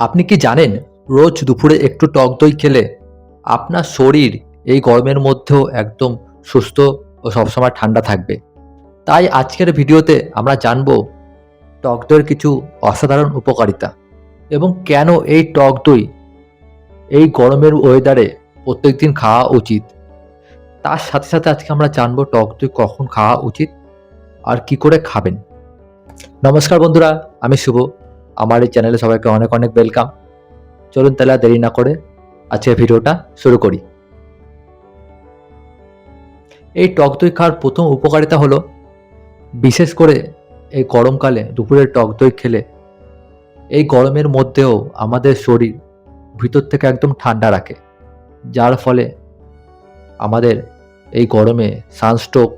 আপনি কি জানেন রোজ দুপুরে একটু টক দই খেলে আপনার শরীর এই গরমের মধ্যেও একদম সুস্থ ও সবসময় ঠান্ডা থাকবে। তাই আজকের ভিডিওতে আমরা জানব টক দইয়ের কিছু অসাধারণ উপকারিতা এবং কেন এই টক দই এই গরমের ওয়েদারে প্রত্যেকদিন খাওয়া উচিত। তার সাথে সাথে আজকে আমরা জানব টক দই কখন খাওয়া উচিত আর কি করে খাবেন। নমস্কার বন্ধুরা, আমি শুভ। আমার এই চ্যানেলে সবাইকে অনেক অনেক ওয়েলকাম। চলুন তাহলে আর দেরি না করে আজকের ভিডিওটা শুরু করি। এই টক দই খাওয়ার প্রথম উপকারিতা হলো, বিশেষ করে এই গরমকালে দুপুরে টক দই খেলে এই গরমের মধ্যেও আমাদের শরীর ভিতর থেকে একদম ঠান্ডা রাখে, যার ফলে আমাদের এই গরমে সানস্ট্রোক,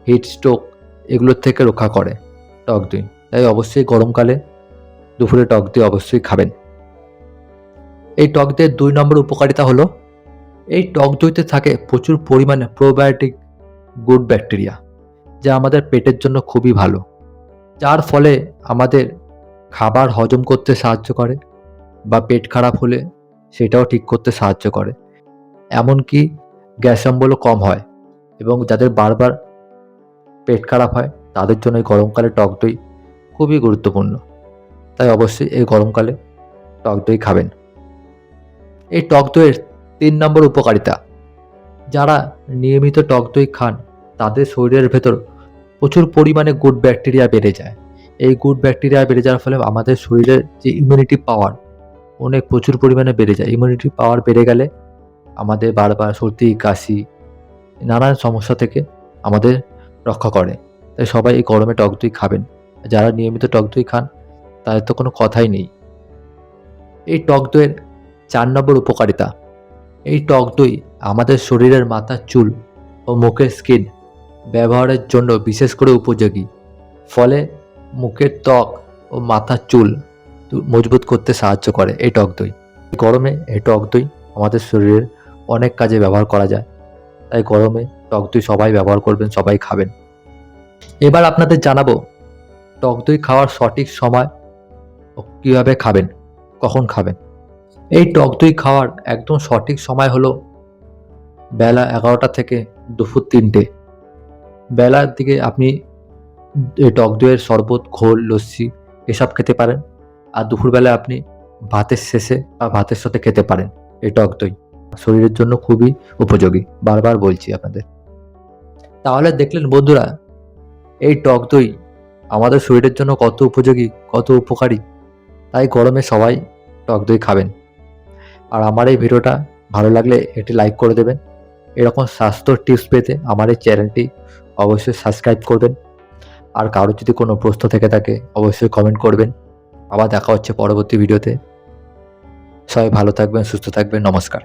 হিট স্ট্রোক এগুলোর থেকে রক্ষা করে টক দই। তাই অবশ্যই গরমকালে দুপুরে টক দই অবশ্যই খাবেন। এই টক দইয়ের 2 নম্বর উপকারিতা হলো, এই টক দইতে থাকে প্রচুর পরিমাণে প্রোবায়োটিক গুড ব্যাকটেরিয়া, যা আমাদের পেটের জন্য খুবই ভালো, যার ফলে আমাদের খাবার হজম করতে সাহায্য করে বা পেট খারাপ হলে সেটাও ঠিক করতে সাহায্য করে। এমনকি গ্যাস অম্বলও কম হয় এবং যাদের বারবার পেট খারাপ হয় তাদের জন্য এই গরমকালে টক দই খুবই গুরুত্বপূর্ণ। তাই অবশ্যই এই গরমকালে টক দই খাবেন। এই টক দইয়ের 3 নম্বর উপকারিতা, যারা নিয়মিত টক দই খান তাদের শরীরের ভেতর প্রচুর পরিমাণে গুড ব্যাকটেরিয়া বেড়ে যায়। এই গুড ব্যাকটেরিয়া বেড়ে যাওয়ার ফলে আমাদের শরীরের যে ইমিউনিটি পাওয়ার প্রচুর পরিমাণে বেড়ে যায়। ইমিউনিটি পাওয়ার বেড়ে গেলে আমাদের বারবার সর্দি, কাশি, নানান সমস্যা থেকে আমাদের রক্ষা করে। তাই সবাই এই গরমে টক দই খাবেন। যারা নিয়মিত টক দই খান তাদের তো কোনো কথাই নেই। এই টক দইয়ের 4 নম্বর উপকারিতা, এই টক দই আমাদের শরীরের মাথার চুল ও মুখের স্কিন ব্যবহারের জন্য বিশেষ করে উপযোগী। ফলে মুখের ত্বক ও মাথার চুল মজবুত করতে সাহায্য করে এই টক দই। গরমে এই টক দই আমাদের শরীরের অনেক কাজে ব্যবহার করা যায়। তাই গরমে টক দই সবাই ব্যবহার করবেন, সবাই খাবেন। এবার আপনাদের জানাবো টক দই খাওয়ার সঠিক সময় ও কীভাবে খাবেন, কখন খাবেন। এই টক দই খাওয়ার একদম সঠিক সময় হলো বেলা 11টা থেকে দুপুর 3টে। বেলার দিকে আপনি এই টক দইয়ের শরবত, ঘোল, লস্যি এসব খেতে পারেন। আর দুপুরবেলায় আপনি ভাতের শেষে বা ভাতের সাথে খেতে পারেন এই টক দই। শরীরের জন্য খুবই উপযোগী, বারবার বলছি আপনাদের। তাহলে দেখলেন বন্ধুরা, এই টক দই আমাদের শরীরের জন্য কত উপযোগী, কত উপকারী। তাই গরমে সবাই টক দই খাবেন। আর আমার এই ভিডিওটা ভালো লাগলে একটি লাইক করে দেবেন। এরকম স্বাস্থ্য টিপস পেতে আমার এই চ্যানেলটি অবশ্যই সাবস্ক্রাইব করবেন। আর কারোর যদি কোনো প্রশ্ন থেকে থাকে অবশ্যই কমেন্ট করবেন। আবার দেখা হচ্ছে পরবর্তী ভিডিওতে। সবাই ভালো থাকবেন, সুস্থ থাকবেন। নমস্কার।